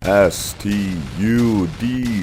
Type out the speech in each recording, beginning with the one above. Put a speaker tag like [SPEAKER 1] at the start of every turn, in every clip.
[SPEAKER 1] STUD,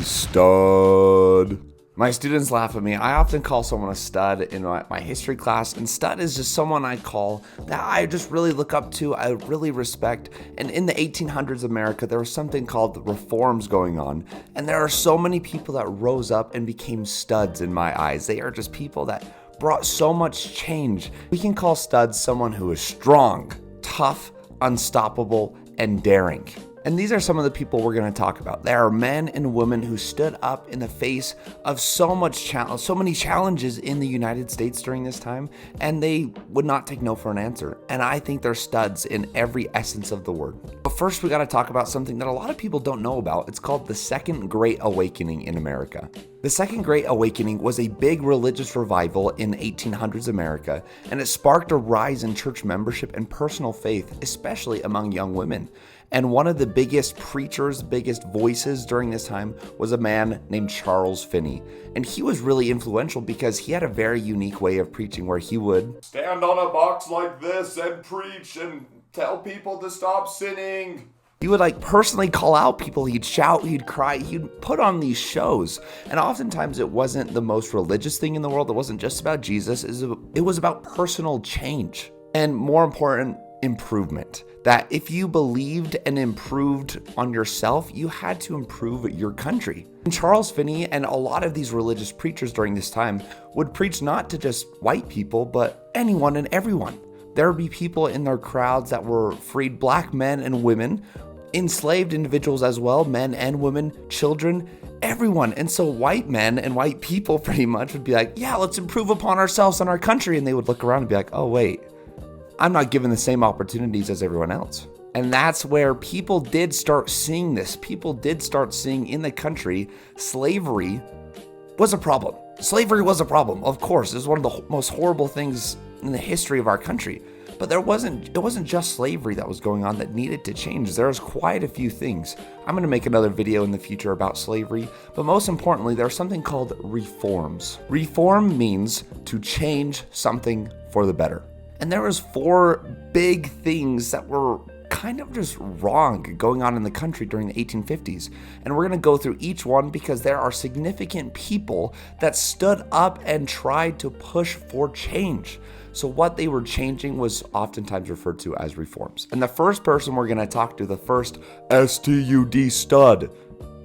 [SPEAKER 1] stud. My students laugh at me. I often call someone a stud in my history class, and stud is just someone I call that I just really look up to, I really respect. And in the 1800s America, there was something called reforms going on, and there are so many people that rose up and became studs in my eyes. They are just people that brought so much change. We can call studs someone who is strong, tough, unstoppable, and daring. And these are some of the people we're going to talk about. There are men and women who stood up in the face of so many challenges in the United States during this time, and they would not take no for an answer. And I think they're studs in every essence of the word. But first, we got to talk about something that a lot of people don't know about. It's called the Second Great Awakening in America. The Second Great Awakening was a big religious revival in 1800s America, and it sparked a rise in church membership and personal faith, especially among young women. And one of the biggest preachers, biggest voices during this time was a man named Charles Finney. And he was really influential because he had a very unique way of preaching where he would
[SPEAKER 2] stand on a box like this and preach and tell people to stop sinning.
[SPEAKER 1] He would personally call out people. He'd shout, he'd cry, he'd put on these shows. And oftentimes it wasn't the most religious thing in the world. It wasn't just about Jesus. It was about personal change. And more important, improvement. That if you believed and improved on yourself, you had to improve your country. And Charles Finney and a lot of these religious preachers during this time would preach not to just white people, but anyone and everyone. There would be people in their crowds that were freed black men and women, enslaved individuals as well, men and women, children, everyone. And so white men and white people pretty much would be like, yeah, let's improve upon ourselves and our country. And they would look around and be like, oh, wait. I'm not given the same opportunities as everyone else. And that's where people did start seeing this. People did start seeing in the country, slavery was a problem. Slavery was a problem, of course. It was one of the most horrible things in the history of our country. But it wasn't just slavery that was going on that needed to change. There was quite a few things. I'm going to make another video in the future about slavery, but most importantly, there's something called reforms. Reform means to change something for the better. And there was 4 big things that were kind of just wrong going on in the country during the 1850s. And we're going to go through each one because there are significant people that stood up and tried to push for change. So what they were changing was oftentimes referred to as reforms. And the first person we're going to talk to, the first STUD stud,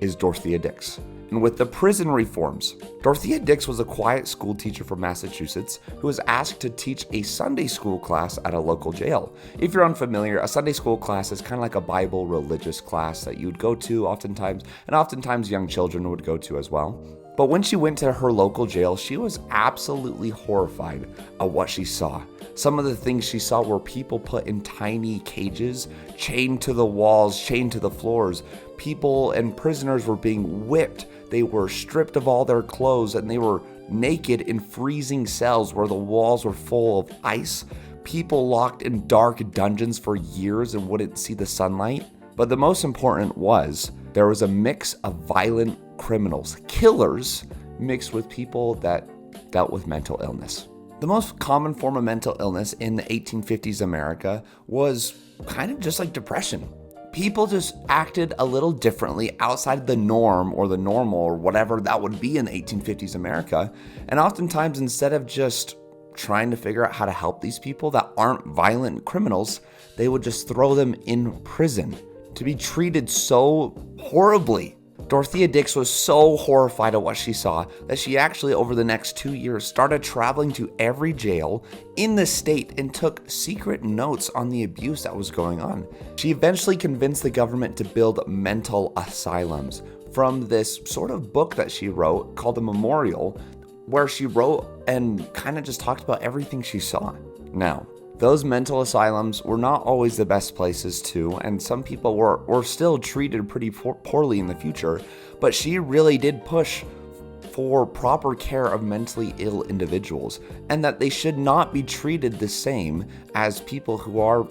[SPEAKER 1] is Dorothea Dix. And with the prison reforms, Dorothea Dix was a quiet school teacher from Massachusetts who was asked to teach a Sunday school class at a local jail. If you're unfamiliar, a Sunday school class is kind of like a Bible religious class that you would go to oftentimes, and oftentimes young children would go to as well. But when she went to her local jail, she was absolutely horrified at what she saw. Some of the things she saw were people put in tiny cages, chained to the walls, chained to the floors. People and prisoners were being whipped. They were stripped of all their clothes and they were naked in freezing cells where the walls were full of ice. People locked in dark dungeons for years and wouldn't see the sunlight. But the most important was there was a mix of violent criminals, killers, mixed with people that dealt with mental illness. The most common form of mental illness in the 1850s America was kind of just like depression. People just acted a little differently outside the norm or the normal or whatever that would be in the 1850s America. And oftentimes, instead of just trying to figure out how to help these people that aren't violent criminals, they would just throw them in prison to be treated so horribly. Dorothea Dix was so horrified at what she saw that she actually, over the next 2 years, started traveling to every jail in the state and took secret notes on the abuse that was going on. She eventually convinced the government to build mental asylums from this sort of book that she wrote called The Memorial, where she wrote and kind of just talked about everything she saw. Now, those mental asylums were not always the best places to, and some people were still treated pretty poorly in the future, but she really did push for proper care of mentally ill individuals, and that they should not be treated the same as people who are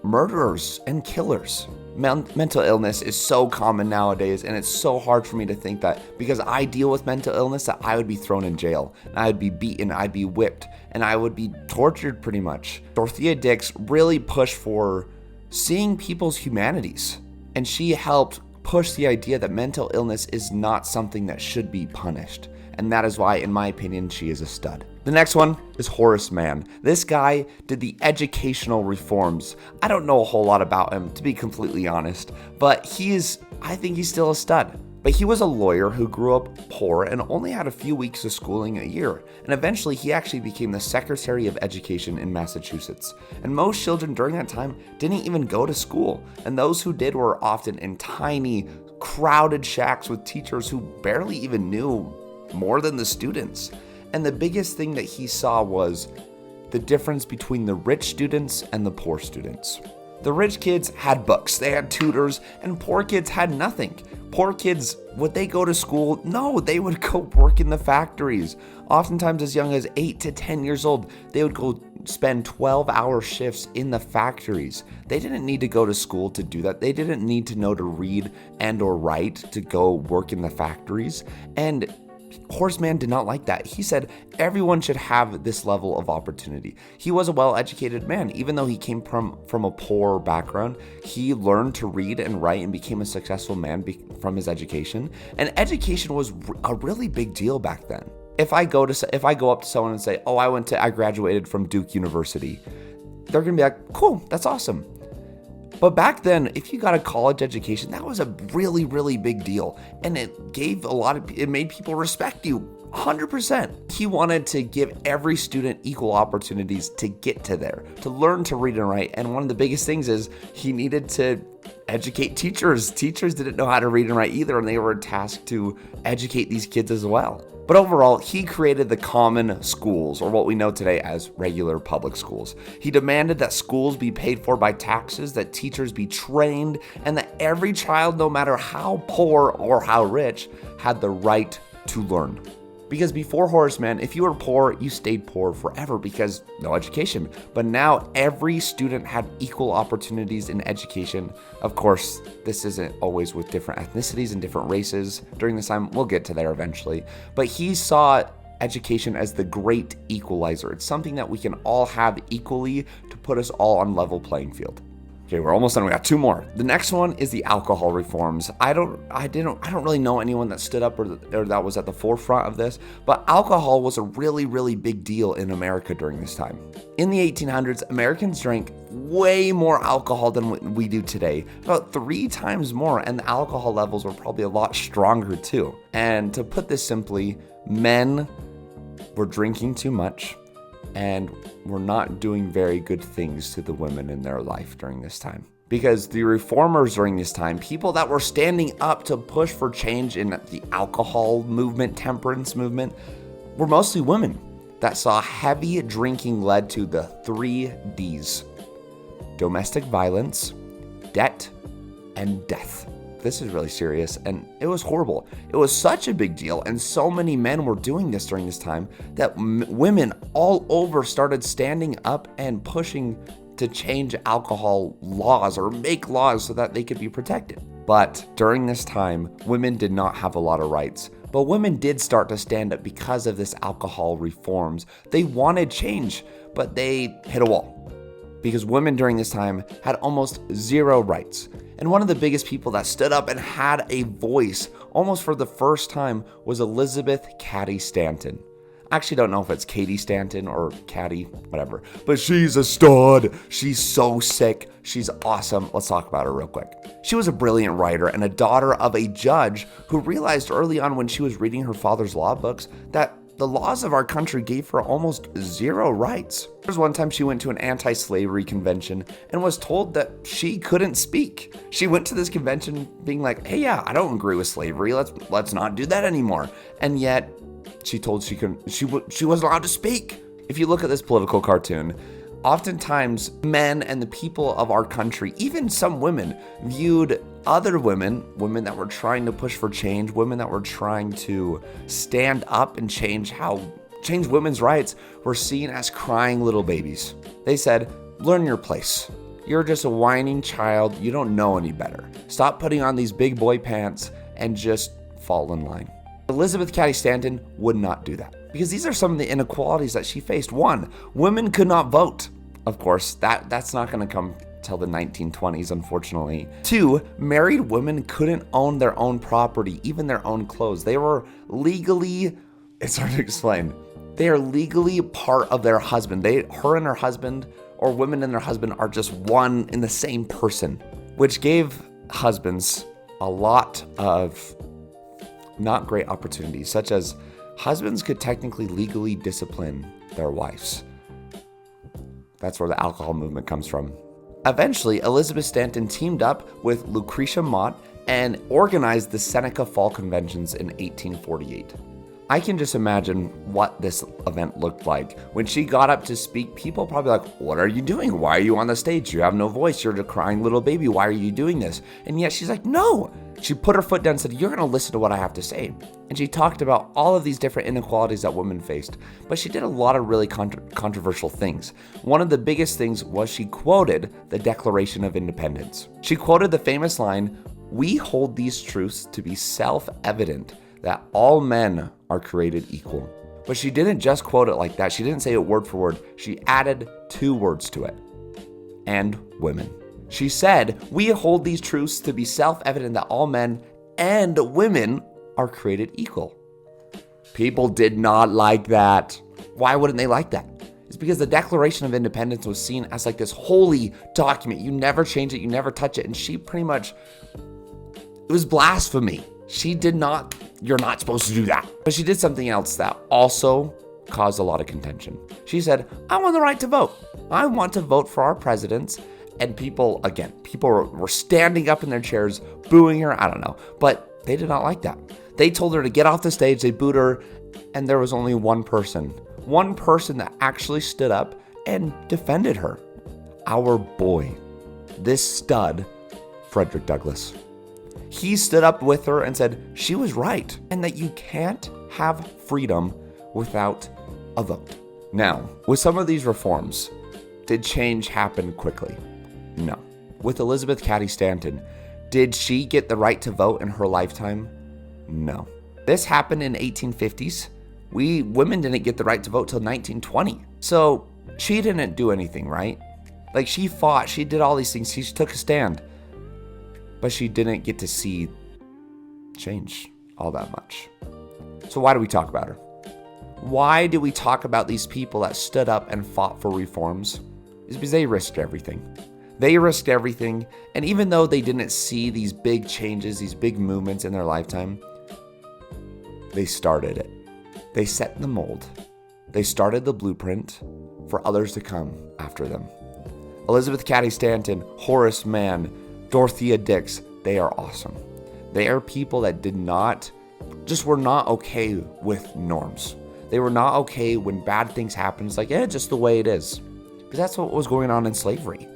[SPEAKER 1] murderers and killers. Mental illness is so common nowadays, and it's so hard for me to think that because I deal with mental illness that I would be thrown in jail, and I would be beaten, I'd be whipped, and I would be tortured pretty much. Dorothea Dix really pushed for seeing people's humanities, and she helped pushed the idea that mental illness is not something that should be punished. And that is why, in my opinion, she is a stud. The next one is Horace Mann. This guy did the educational reforms. I don't know a whole lot about him, to be completely honest, but I think he's still a stud. But he was a lawyer who grew up poor and only had a few weeks of schooling a year. And eventually he actually became the Secretary of Education in Massachusetts. And most children during that time didn't even go to school. And those who did were often in tiny, crowded shacks with teachers who barely even knew more than the students. And the biggest thing that he saw was the difference between the rich students and the poor students. The rich kids had books, they had tutors, and poor kids had nothing. Poor kids, would they go to school? No, they would go work in the factories. Oftentimes as young as 8 to 10 years old, they would go spend 12-hour shifts in the factories. They didn't need to go to school to do that. They didn't need to know to read and or write to go work in the factories. And Horace Mann did not like that. He said everyone should have this level of opportunity. He was a well-educated man. Even though he came from a poor background, he learned to read and write and became a successful man from his education. And education was a really big deal back then. If I go up to someone and say, "Oh, I graduated from Duke University," they're gonna be like, "Cool, that's awesome." But back then, if you got a college education, that was a really, really big deal. And it made people respect you 100%. He wanted to give every student equal opportunities to get to there, to learn to read and write. And one of the biggest things is he needed to educate teachers. Teachers didn't know how to read and write either, and they were tasked to educate these kids as well. But overall, he created the common schools, or what we know today as regular public schools. He demanded that schools be paid for by taxes, that teachers be trained, and that every child, no matter how poor or how rich, had the right to learn. Because before Horace Mann, if you were poor, you stayed poor forever because no education. But now every student had equal opportunities in education. Of course, this isn't always with different ethnicities and different races during this time. We'll get to there eventually. But he saw education as the great equalizer. It's something that we can all have equally to put us all on level playing field. Okay, we're almost done. We got two more. The next one is the alcohol reforms. I don't really know anyone that stood up or that was at the forefront of this, but alcohol was a really, really big deal in America during this time. In the 1800s, Americans drank way more alcohol than we do today, about 3 times more, and the alcohol levels were probably a lot stronger too. And to put this simply, men were drinking too much and were not doing very good things to the women in their life during this time. Because the reformers during this time, people that were standing up to push for change in the alcohol movement, temperance movement, were mostly women that saw heavy drinking led to the 3 Ds: domestic violence, debt, and death. This is really serious, and it was horrible. It was such a big deal, and so many men were doing this during this time that women all over started standing up and pushing to change alcohol laws or make laws so that they could be protected. But during this time, women did not have a lot of rights. But women did start to stand up because of this alcohol reforms. They wanted change, but they hit a wall. Because women during this time had almost 0 rights. And one of the biggest people that stood up and had a voice almost for the first time was Elizabeth Cady Stanton. I actually don't know if it's Cady Stanton or Cady, whatever. But she's a stud. She's so sick. She's awesome. Let's talk about her real quick. She was a brilliant writer and a daughter of a judge who realized early on when she was reading her father's law books that the laws of our country gave her almost 0 rights. There was one time she went to an anti-slavery convention and was told that she couldn't speak. She went to this convention being like, "Hey, yeah, I don't agree with slavery. Let's not do that anymore." And yet she told she wasn't allowed to speak. If you look at this political cartoon, oftentimes men and the people of our country, even some women, viewed other women that were trying to push for change, women that were trying to stand up and change women's rights, were seen as crying little babies. They said, "Learn your place. You're just a whining child. You don't know any better. Stop putting on these big boy pants and just fall in line." Elizabeth Cady Stanton would not do that because these are some of the inequalities that she faced. 1, women could not vote. Of course, that's not going to come till the 1920s, unfortunately. 2, married women couldn't own their own property, even their own clothes. They were legally, it's hard to explain, they are legally part of their husband. Her and her husband, or women and their husband, are just one in the same person, which gave husbands a lot of not great opportunities, such as husbands could technically legally discipline their wives. That's where the alcohol movement comes from. Eventually, Elizabeth Stanton teamed up with Lucretia Mott and organized the Seneca Fall Conventions in 1848. I can just imagine what this event looked like. When she got up to speak, people probably like, what are you doing? Why are you on the stage? You have no voice. You're a crying little baby. Why are you doing this? And yet she's like, no. She put her foot down and said, you're going to listen to what I have to say. And she talked about all of these different inequalities that women faced. But she did a lot of really controversial things. One of the biggest things was she quoted the Declaration of Independence. She quoted the famous line, "We hold these truths to be self-evident, that all men are created equal." But she didn't just quote it like that. She didn't say it word for word. She added 2 words to it. And women. She said, "We hold these truths to be self-evident that all men and women are created equal." People did not like that. Why wouldn't they like that? It's because the Declaration of Independence was seen as like this holy document. You never change it, you never touch it. And she pretty much, it was blasphemy. She did not, you're not supposed to do that. But she did something else that also caused a lot of contention. She said, I want the right to vote. I want to vote for our presidents. And people were standing up in their chairs, booing her. I don't know. But they did not like that. They told her to get off the stage. They booed her. And there was only one person that actually stood up and defended her. Our boy, this stud, Frederick Douglass. He stood up with her and said she was right and that you can't have freedom without a vote. Now, with some of these reforms, did change happen quickly? No. With Elizabeth Cady Stanton, did she get the right to vote in her lifetime? No. This happened in 1850s. Women didn't get the right to vote till 1920. So she didn't do anything, right? Like she fought, she did all these things, she took a stand. But she didn't get to see change all that much. So why do we talk about her? Why do we talk about these people that stood up and fought for reforms? It's because they risked everything. They risked everything, and even though they didn't see these big changes, these big movements in their lifetime, they started it. They set the mold. They started the blueprint for others to come after them. Elizabeth Cady Stanton, Horace Mann, Dorothea Dix, they are awesome. They are people that were not okay with norms. They were not okay when bad things happen. It's like, yeah, just the way it is. Because that's what was going on in slavery.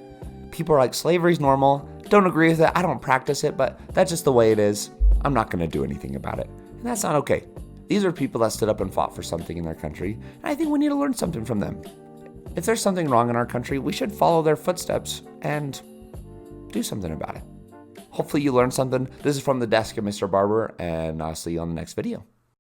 [SPEAKER 1] People are like, slavery's normal. Don't agree with it. I don't practice it, but that's just the way it is. I'm not going to do anything about it. And that's not okay. These are people that stood up and fought for something in their country. And I think we need to learn something from them. If there's something wrong in our country, we should follow their footsteps and do something about it. Hopefully you learned something. This is from the desk of Mr. Barber, and I'll see you on the next video.